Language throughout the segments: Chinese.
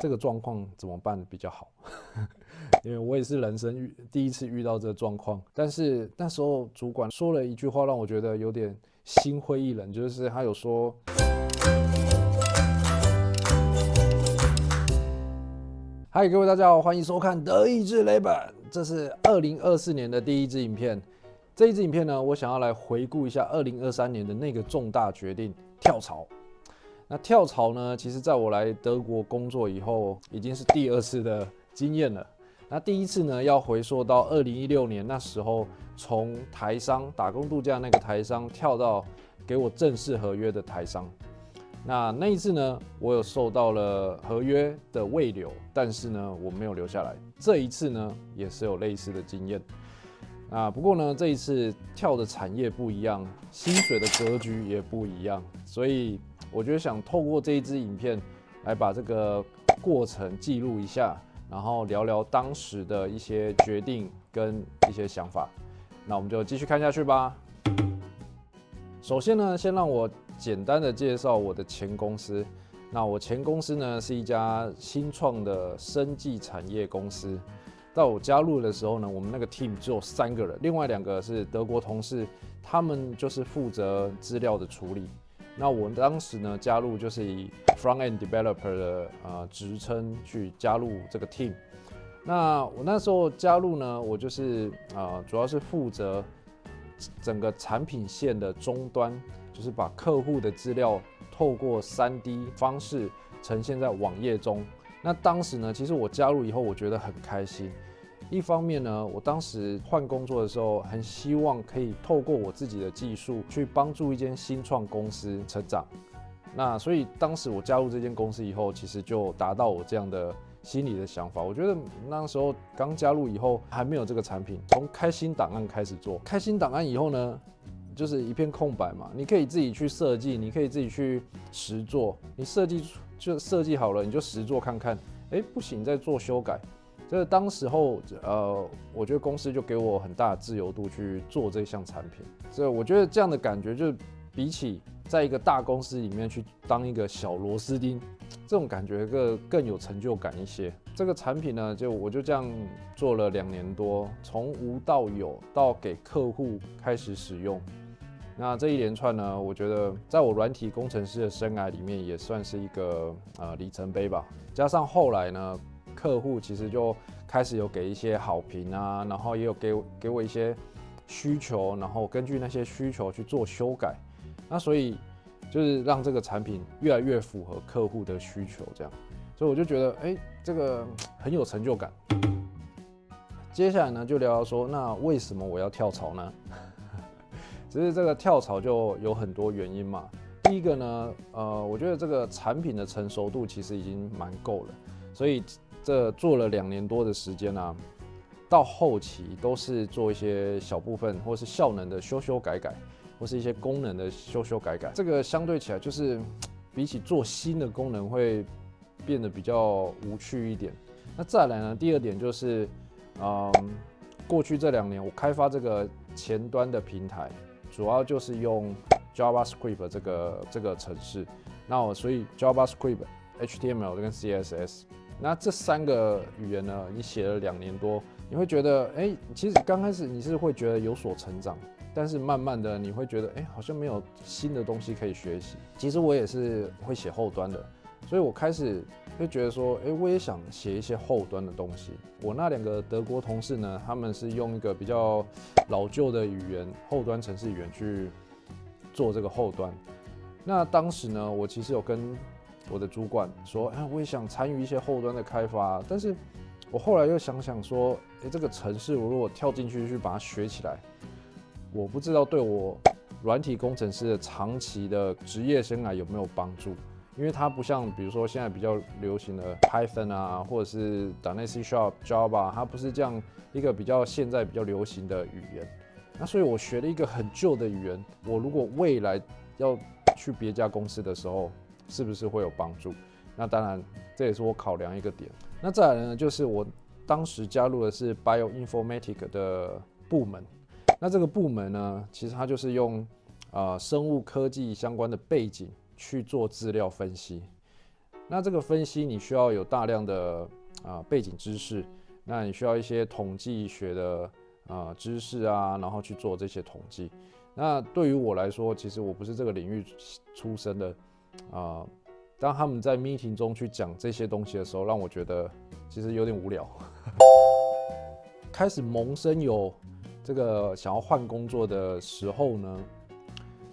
这个状况怎么办比较好？因为我也是人生第一次遇到这个状况，但是那时候主管说了一句话，让我觉得有点心灰意冷，就是他有说，嗨，各位大家好，欢迎收看德意志雷本，这是2024年的第一支影片。这一支影片呢，我想要来回顾一下2023年的那个重大决定——跳槽。那跳槽呢，其实在我来德国工作以后，已经是第2次的经验了。那第一次呢，要回溯到2016年，那时候从台商打工度假那个台商跳到给我正式合约的台商。那一次呢，我有受到了合约的未留，但是呢，我没有留下来。这一次呢，也是有类似的经验。不过呢，这一次跳的产业不一样，薪水的格局也不一样，所以我觉得想透过这一支影片来把这个过程记录一下，然后聊聊当时的一些决定跟一些想法。那我们就继续看下去吧。首先呢，先让我简单的介绍我的前公司。那我前公司呢是一家新创的生技产业公司。到我加入的时候呢，我们那个 team 只有3个人，另外2个是德国同事，他们就是负责资料的处理。那我当时呢加入就是以 front end developer 的职称去加入这个 team。那我那时候加入呢，我就是主要是负责整个产品线的终端，就是把客户的资料透过3D 方式呈现在网页中。那当时呢，其实我加入以后，我觉得很开心。一方面呢，我当时换工作的时候，很希望可以透过我自己的技术去帮助一间新创公司成长。那所以当时我加入这间公司以后，其实就达到我这样的心里的想法。我觉得那时候刚加入以后还没有这个产品，从开新档案开始做。开新档案以后呢，就是一片空白嘛，你可以自己去设计，你可以自己去实做。你设计好了，你就实做看看。不行再做修改。这当时候我觉得公司就给我很大的自由度去做这项产品。所以我觉得这样的感觉，就比起在一个大公司里面去当一个小螺丝钉，这种感觉更有成就感一些。这个产品呢，我就这样做了2年多，从无到有，到给客户开始使用。那这一连串呢，我觉得在我软体工程师的生涯里面，也算是一个里程碑吧。加上后来呢，客户其实就开始有给一些好评啊，然后也有给我一些需求，然后根据那些需求去做修改。那所以就是让这个产品越来越符合客户的需求，这样。所以我就觉得，这个很有成就感。接下来呢，就聊聊说，那为什么我要跳槽呢？其实这个跳槽就有很多原因嘛。第一个呢，我觉得这个产品的成熟度其实已经蛮够了，所以这做了2年多的时间啊，到后期都是做一些小部分或是效能的修改，或是一些功能的修改。这个相对起来就是比起做新的功能会变得比较无趣一点。那再来呢，第2点就是，过去这2年我开发这个前端的平台。主要就是用 JavaScript 这个程式，那所以 JavaScript、HTML 跟 CSS， 那这3个语言呢，你写了2年多，你会觉得，其实刚开始你是会觉得有所成长，但是慢慢的你会觉得，好像没有新的东西可以学习。其实我也是会写后端的，所以我开始会觉得说，我也想写一些后端的东西。我那2个德国同事呢，他们是用一个比较老旧的语言，后端程式语言去做这个后端。那当时呢，我其实有跟我的主管说，我也想参与一些后端的开发，但是我后来又想说，这个程式我如果跳进去把它学起来，我不知道对我软体工程师的长期的职业生涯有没有帮助。因为它不像，比如说现在比较流行的 Python 啊，或者是 .NET、C#、Java， 它不是这样一个现在比较流行的语言。那所以我学了一个很旧的语言，我如果未来要去别家公司的时候，是不是会有帮助？那当然，这也是我考量一个点。那再来呢，就是我当时加入的是 Bioinformatics 的部门。那这个部门呢，其实它就是用生物科技相关的背景去做资料分析。那这个分析你需要有大量的背景知识，那你需要一些统计学的知识啊，然后去做这些统计。那对于我来说，其实我不是这个领域出身的当他们在 meeting 中去讲这些东西的时候，让我觉得其实有点无聊。开始萌生有这个想要换工作的时候呢，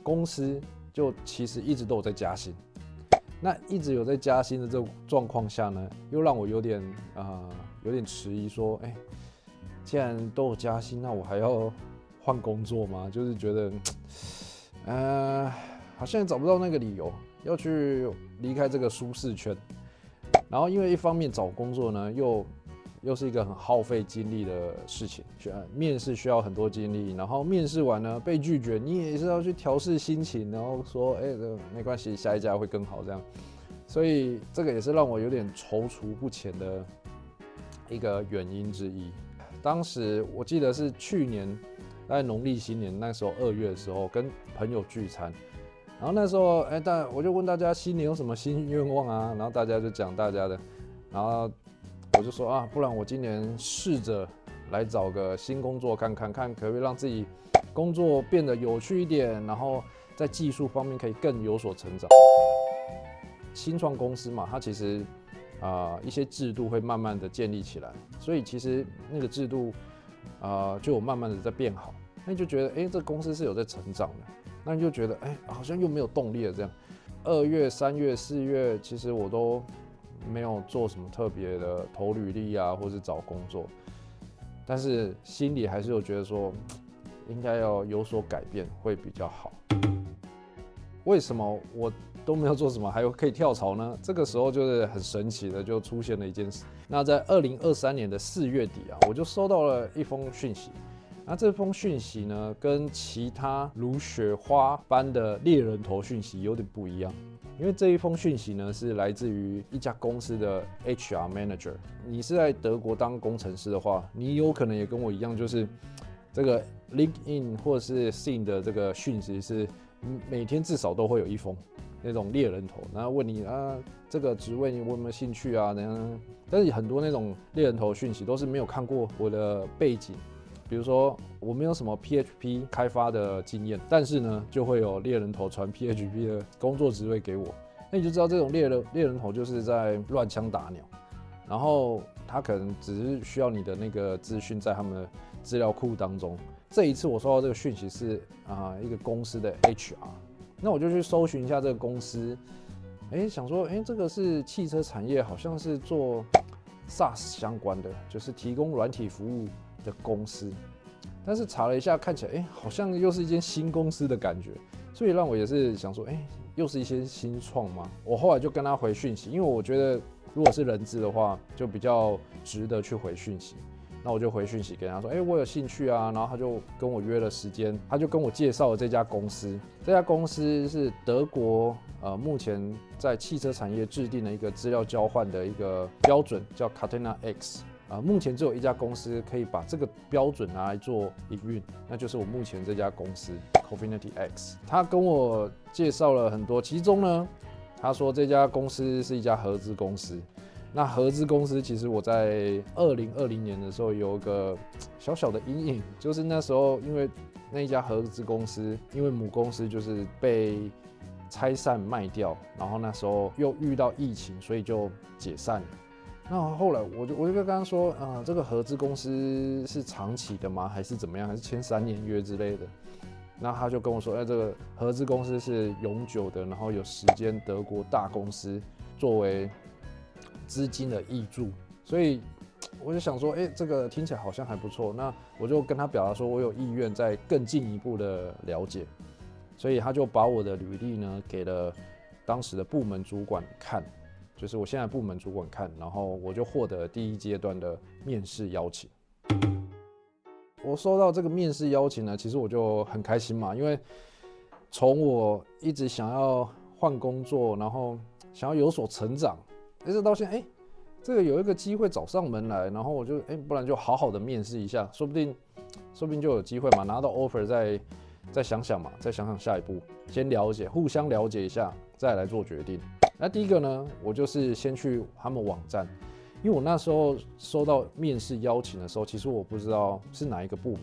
公司就其实一直都有在加薪。那一直有在加薪的这种状况下呢，又让我有点迟疑，说，既然都有加薪，那我还要换工作吗？就是觉得，好像也找不到那个理由要去离开这个舒适圈。然后因为一方面找工作呢，又是一个很耗费精力的事情，面试需要很多精力，然后面试完呢被拒绝，你也是要去调试心情，然后说，没关系，下一家会更好这样。所以这个也是让我有点踌躇不前的一个原因之一。当时我记得是去年在农历新年那时候2月的时候，跟朋友聚餐，然后那时候我就问大家新年有什么新愿望啊，然后大家就讲大家的，然后我就说不然我今年试着来找个新工作看可不可以让自己工作变得有趣一点，然后在技术方面可以更有所成长。新创公司嘛，它其实一些制度会慢慢的建立起来，所以其实那个制度就有慢慢的在变好，那你就觉得这公司是有在成长的，那你就觉得好像又没有动力了这样。2月、3月、4月，其实我都没有做什么特别的投履历啊，或是找工作，但是心里还是有觉得说，应该要有所改变会比较好。为什么我都没有做什么，还有可以跳槽呢？这个时候就是很神奇的，就出现了一件事。那在2023年的4月底我就收到了一封讯息。那这封讯息呢，跟其他如雪花般的猎人头讯息有点不一样。因为这一封讯息呢，是来自于一家公司的 HR manager。你是在德国当工程师的话，你有可能也跟我一样，就是这个 LinkedIn 或者是 Sing 的这个讯息是每天至少都会有一封那种猎人头，然后问你这个职位你有没有兴趣啊？但是很多那种猎人头讯息都是没有看过我的背景。比如说我没有什么 PHP 开发的经验，但是呢就会有猎人头传 PHP 的工作职位给我，那你就知道这种猎人头就是在乱枪打鸟，然后他可能只是需要你的那个资讯在他们的资料库当中。这一次我收到这个讯息是一个公司的 HR， 那我就去搜寻一下这个公司，想说这个是汽车产业，好像是做 SaaS 相关的，就是提供软体服务的公司，但是查了一下，看起来好像又是一间新公司的感觉，所以让我也是想说，又是一些新创吗？我后来就跟他回讯息，因为我觉得如果是人资的话，就比较值得去回讯息。那我就回讯息给他说，我有兴趣啊，然后他就跟我约了时间，他就跟我介绍了这家公司。这家公司是德国目前在汽车产业制定了一个资料交换的一个标准，叫 Catena X。目前只有一家公司可以把这个标准拿来做营运，那就是我目前这家公司 Cofinity X。他跟我介绍了很多，其中呢，他说这家公司是一家合资公司。那合资公司其实我在2020年的时候有一个小小的阴影，就是那时候因为那一家合资公司，因为母公司就是被拆散卖掉，然后那时候又遇到疫情，所以就解散了。那后来我就跟他说，这个合资公司是长期的吗？还是怎么样？还是签3年约之类的？那他就跟我说，这个合资公司是永久的，然后有10间德国大公司作为资金的挹注，所以我就想说，这个听起来好像还不错。那我就跟他表达说，我有意愿再更进一步的了解，所以他就把我的履历呢给了当时的部门主管看。就是我现在部门主管看，然后我就获得第1阶段的面试邀请。我收到这个面试邀请呢，其实我就很开心嘛，因为从我一直想要换工作，然后想要有所成長，一直到现在，这个有一个机会找上门来，然后我就不然就好好的面试一下，说不定就有机会嘛，拿到 offer再想想嘛，再想想下一步，先了解，互相了解一下，再来做决定。那第一个呢，我就是先去他们网站，因为我那时候收到面试邀请的时候，其实我不知道是哪一个部门，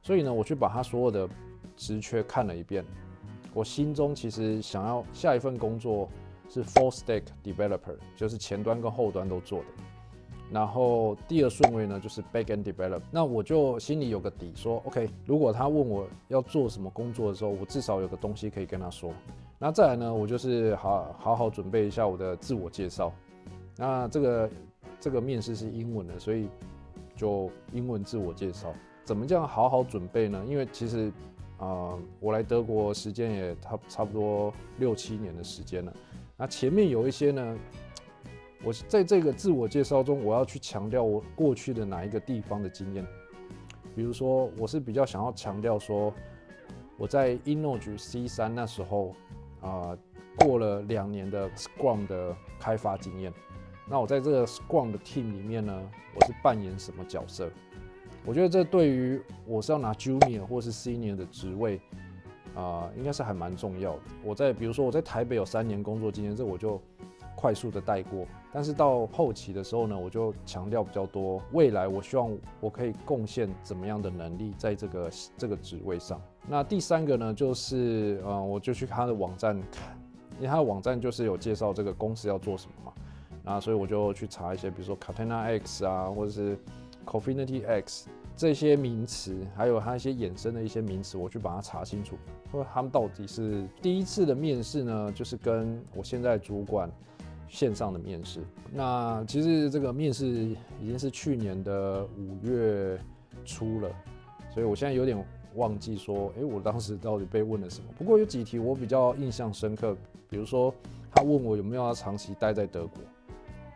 所以呢，我去把他所有的职缺看了一遍。我心中其实想要下一份工作是 full stack developer， 就是前端跟后端都做的。然后第二顺位呢就是 backend developer。那我就心里有个底说 ，OK， 如果他问我要做什么工作的时候，我至少有个东西可以跟他说。那再来呢，我就是好好准备一下我的自我介绍。那这个面试是英文的，所以就英文自我介绍。怎么这样好好准备呢？因为其实我来德国时间也差不多6-7年的时间了。那前面有一些呢，我在这个自我介绍中，我要去强调我过去的哪一个地方的经验。比如说，我是比较想要强调说，我在 InnoJ C3那时候过了2年的 Scrum 的开发经验。那我在这个 Scrum 的 team 里面呢，我是扮演什么角色？我觉得这对于我是要拿 Junior 或是 Senior 的职位，应该是还蛮重要的。比如说我在台北有3年工作经验，这我就快速的带过。但是到后期的时候呢，我就强调比较多，未来我希望我可以贡献怎么样的能力在这个职位上。那第3个呢，就是我就去他的网站看，因为他的网站就是有介绍这个公司要做什么嘛。那所以我就去查一些，比如说 Catena X 或者是 Cofinity X 这些名词，还有它一些衍生的一些名词，我去把它查清楚，说他们到底是第一次的面试呢，就是跟我现在主管线上的面试。那其实这个面试已经是去年的5月初了，所以我现在有点忘记说，我当时到底被问了什么。不过有几题我比较印象深刻，比如说他问我有没有要长期待在德国。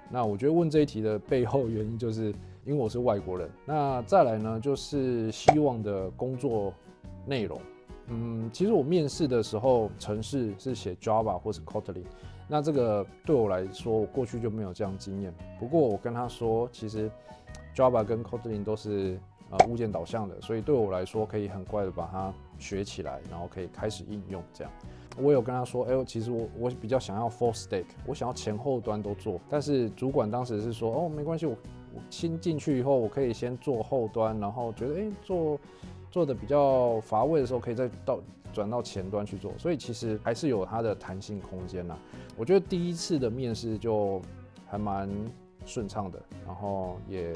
那我觉得问这一题的背后原因就是因为我是外国人。那再来呢，就是希望的工作内容。其实我面试的时候，程式是写 Java 或是 Kotlin。那这个对我来说，我过去就没有这样经验。不过我跟他说，其实 Java 跟 Kotlin 都是物件导向的，所以对我来说可以很快的把它学起来，然后可以开始应用这样。我有跟他说，其实我比较想要 full stack， 我想要前后端都做。但是主管当时是说，没关系，我新进去以后，我可以先做后端，然后觉得做的比较乏味的时候，可以再转到前端去做。所以其实还是有它的弹性空间啦。我觉得第一次的面试就还蛮顺畅的，然后也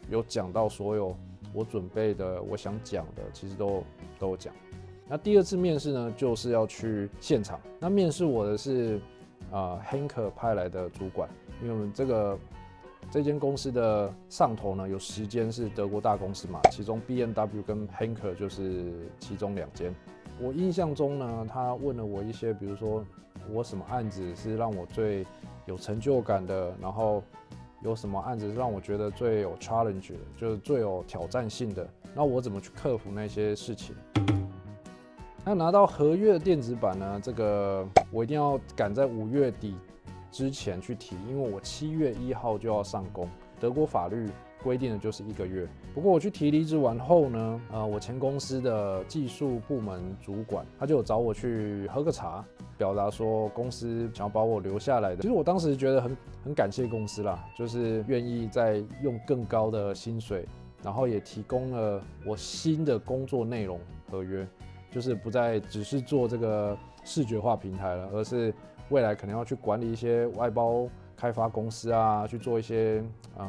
有讲到所有我准备的、我想讲的，其实都有讲。那第2次面试呢，就是要去现场。那面试我的是Henker 派来的主管，因为我们这间公司的上头呢有10间是德国大公司嘛，其中 BMW 跟 Henker 就是其中2间。我印象中呢，他问了我一些，比如说我什么案子是让我最有成就感的，然后有什么案子是让我觉得最有 challenge 的，就是最有挑战性的，那我怎么去克服那些事情。那拿到合约的电子版呢，这个我一定要赶在5月底之前去提，因为我7月1号就要上工。德国法律规定的就是1个月。不过我去提离职完后呢，我前公司的技术部门主管他就有找我去喝个茶，表达说公司想要把我留下来的。其实我当时觉得很感谢公司啦，就是愿意再用更高的薪水，然后也提供了我新的工作内容合约。就是不再只是做这个视觉化平台了，而是未来可能要去管理一些外包开发公司去做一些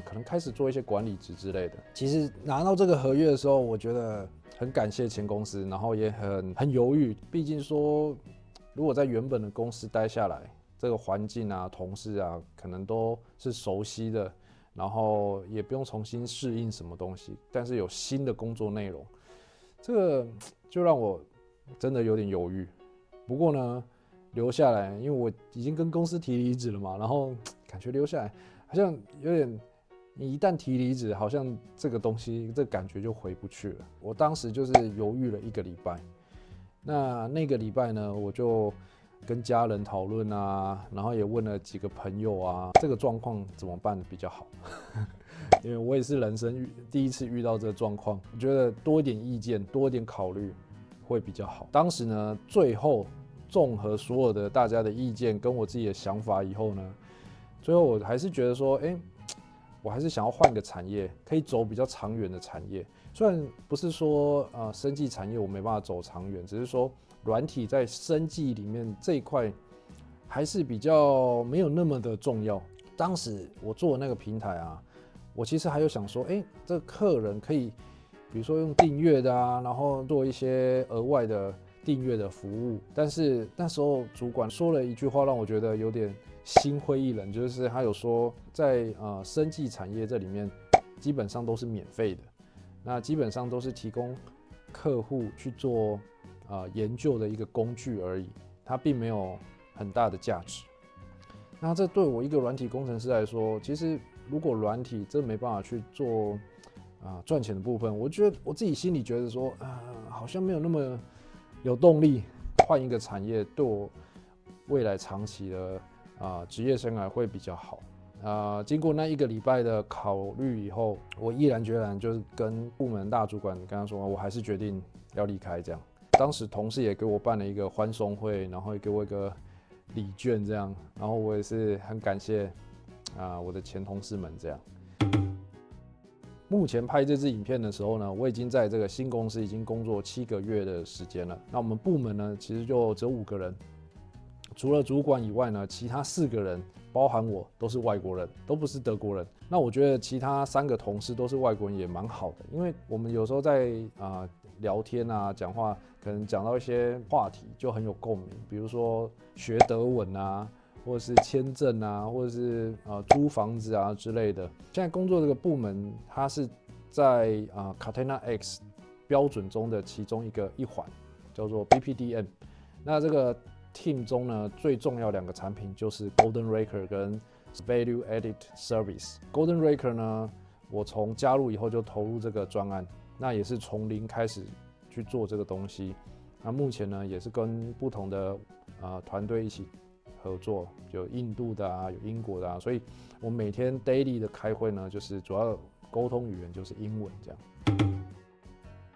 可能开始做一些管理职之类的。其实拿到这个合约的时候，我觉得很感谢前公司，然后也很犹豫，毕竟说如果在原本的公司待下来，这个环境同事可能都是熟悉的，然后也不用重新适应什么东西，但是有新的工作内容，这个就让我真的有点犹豫。不过呢，留下来，因为我已经跟公司提离职了嘛，然后感觉留下来好像有点，你一旦提离职，好像这个东西这个感觉就回不去了。我当时就是犹豫了1个礼拜，那个礼拜呢，我就跟家人讨论然后也问了几个朋友这个状况怎么办比较好？因为我也是人生第一次遇到这个状况，我觉得多一点意见，多一点考虑会比较好。当时呢，最后综合所有的大家的意见跟我自己的想法以后呢，最后我还是觉得说，我还是想要换个产业，可以走比较长远的产业。虽然不是说生技产业我没办法走长远，只是说软体在生技里面这一块还是比较没有那么的重要。当时我做的那个平台啊，我其实还有想说，这个客人可以，比如说用订阅的啊，然后做一些额外的订阅的服务。但是那时候主管说了一句话，让我觉得有点心灰意冷，就是他有说在生技产业这里面基本上都是免费的，那基本上都是提供客户去做研究的一个工具而已，它并没有很大的价值。那这对我一个软体工程师来说，其实如果软体真没办法去做赚钱的部分，我觉得我自己心里觉得说，好像没有那么有动力换一个产业，对我未来长期的职业生涯会比较好。经过那1个礼拜的考虑以后，我毅然决然就是跟部门大主管跟他说，我还是决定要离开这样。当时同事也给我办了一个欢送会，然后也给我一个礼券这样，然后我也是很感谢我的前同事们这样。目前拍这支影片的时候呢，我已经在这个新公司已经工作7个月的时间了。那我们部门呢，其实就只有5个人，除了主管以外呢，其他4个人，包含我，都是外国人，都不是德国人。那我觉得其他3个同事都是外国人也蛮好的，因为我们有时候在聊天啊、讲话，可能讲到一些话题就很有共鸣，比如说学德文啊，或者是签证啊，或者是租房子啊之类的。现在工作这个部门，它是在Catena X 标准中的其中一环，叫做 BPDM。那这个 team 中呢，最重要2个产品就是 Golden Raker 跟 Value Added Service。Golden Raker 呢，我从加入以后就投入这个专案，那也是从零开始去做这个东西。那目前呢，也是跟不同的团队一起合作，有印度的啊，有英国的啊，所以我每天 daily 的开会呢，就是主要沟通语言就是英文这样。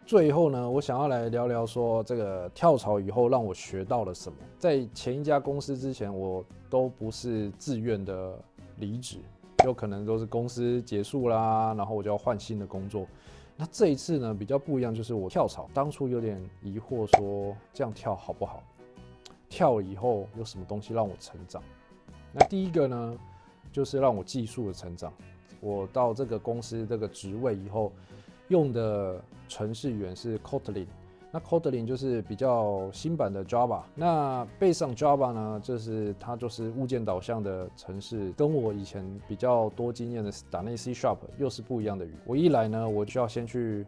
最后呢，我想要来聊聊说这个跳槽以后让我学到了什么。在前一家公司之前，我都不是自愿的离职，有可能都是公司结束啦，然后我就要换新的工作。那这一次呢，比较不一样，就是我跳槽，当初有点疑惑说这样跳好不好？跳了以后有什么东西让我成长？那第一个呢，就是让我技术的成长。我到这个公司这个职位以后，用的程式语言是 Kotlin。那 Kotlin 就是比较新版的 Java。那背上 Java 呢，它就是物件导向的程式，跟我以前比较多经验的打内 C# 又是不一样的语。我一来呢，我就要先去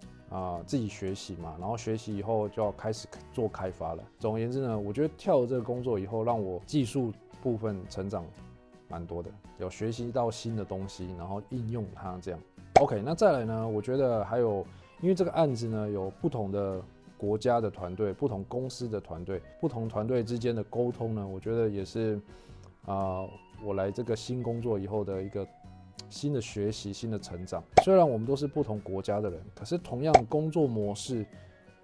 自己学习嘛，然后学习以后就要开始做开发了。总而言之呢，我觉得跳了这个工作以后，让我技术部分成长蛮多的，有学习到新的东西，然后应用它这样。OK， 那再来呢，我觉得还有，因为这个案子呢有不同的国家的团队、不同公司的团队、不同团队之间的沟通呢，我觉得也是我来这个新工作以后的一个新的学习、新的成长。虽然我们都是不同国家的人，可是同样的工作模式，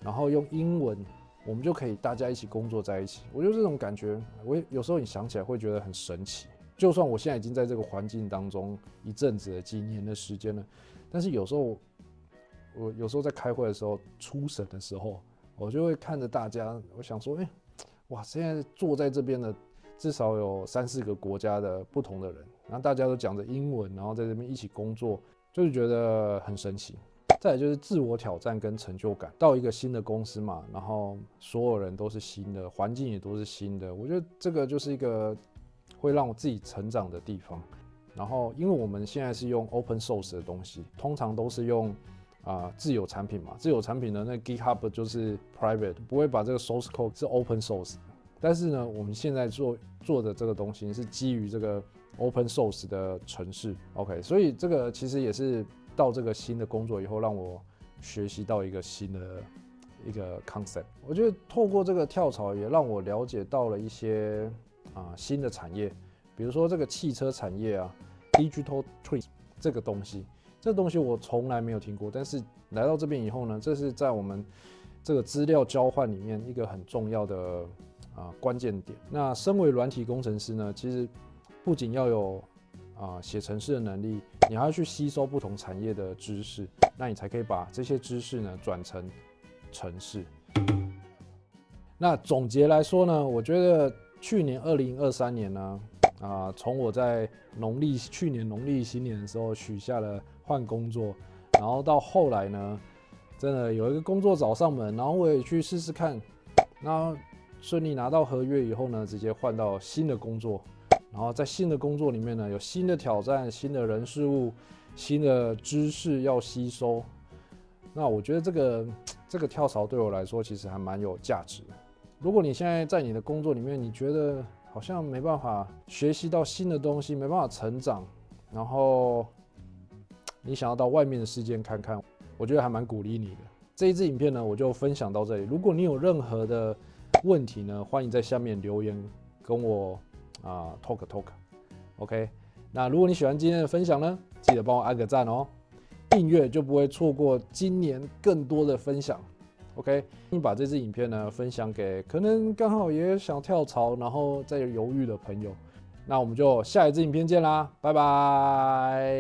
然后用英文，我们就可以大家一起工作在一起。我觉得这种感觉，我有时候你想起来会觉得很神奇。就算我现在已经在这个环境当中一阵子了、几年的时间了，但是有时候在开会的时候、初审的时候，我就会看着大家，我想说，哇，现在坐在这边的至少有3、4个国家的不同的人，然后大家都讲着英文，然后在这边一起工作，就是觉得很神奇。再来就是自我挑战跟成就感，到一个新的公司嘛，然后所有人都是新的，环境也都是新的，我觉得这个就是一个会让我自己成长的地方。然后，因为我们现在是用 open source 的东西，通常都是用自有产品嘛，自有产品的那 GitHub 就是 private， 不会把这个 source code 是 open source。但是呢，我们现在做的这个东西是基于这个 open source 的程式 ，OK， 所以这个其实也是到这个新的工作以后，让我学习到一个新的一个 concept。我觉得透过这个跳槽，也让我了解到了一些新的产业，比如说这个汽车产业啊 ，digital twin 这个东西。这东西我从来没有听过，但是来到这边以后呢，这是在我们这个资料交换里面一个很重要的关键点。那身为软体工程师呢，其实不仅要有写程式的能力，你还要去吸收不同产业的知识，那你才可以把这些知识呢转成程式。那总结来说呢，我觉得去年2023年呢，从我在去年农历新年的时候许下了换工作，然后到后来呢，真的有一个工作找上门，然后我也去试试看，然后顺利拿到合约以后呢，直接换到新的工作，然后在新的工作里面呢，有新的挑战、新的人事物、新的知识要吸收。那我觉得这个跳槽对我来说其实还蛮有价值的。如果你现在在你的工作里面，你觉得好像没办法学习到新的东西，没办法成长，然后你想要到外面的世界看看，我觉得还蛮鼓励你的。这一支影片呢，我就分享到这里。如果你有任何的问题呢，欢迎在下面留言跟我talk。OK， 那如果你喜欢今天的分享呢，记得帮我按个赞哦，订阅就不会错过今年更多的分享。OK， 你把这支影片呢分享给可能刚好也想跳槽，然后在犹豫的朋友。那我们就下一支影片见啦，拜拜。